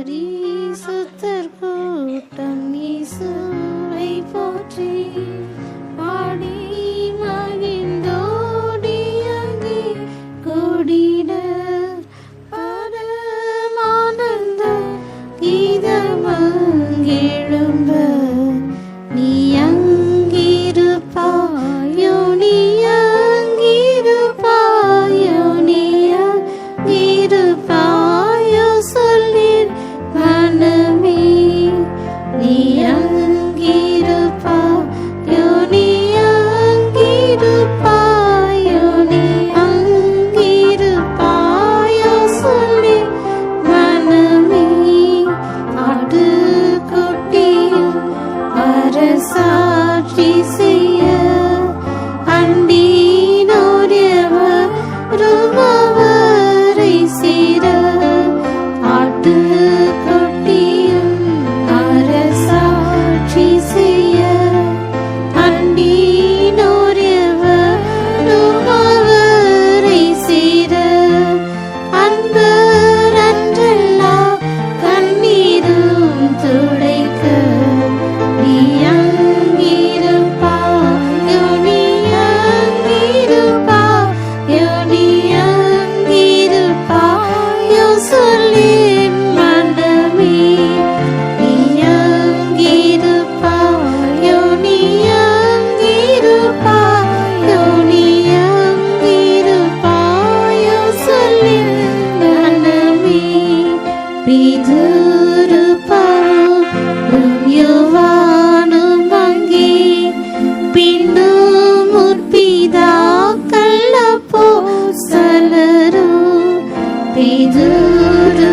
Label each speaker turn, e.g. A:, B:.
A: பரிசுத்தர் கூட்டம் இயேசுவை போற்றி பாடி மகிழ்ந்தோடி அங்கே கூடிட பரமானந்த கீதமங்கெழும்ப நீ அங்கிருப்பாயோ நீ அங்கிருப்பாயோ நீ அங்கிருப்பாயோ சொல்லின் மனமே நீ அங்கிருப்பாயோ நீ அங்கிருப்பாயோ நீ அங்கிருப்பாயோ சொல்லின் மனமே ஆட்டுக்குட்டியும் அரசாட்சி செய்ய அண்டினோரியவரும் அவரை சேர ஆட்டுக்குட்டியும் அரசாட்சி செய்ய அண்டினோரியவரும் அவரை சேர அன்பர் அன்றல்லா கண்ணீரும் துடைக்க நீ அங்கிருப்பாயோ நீ அங்கிருப்பாயோ நீ அங்கிருப்பாயோ சொல்லின் மனமே நீ அங்கிருப்பாயோ நீ அங்கிருப்பாயோ நீ அங்கிருப்பாயோ சொல்லின் மனமே பிதுரு பவுலும் யோவானும் அங்கே பின்னு முற்பிதாக்கள் அப்போஸ்தலரும் பிதுரு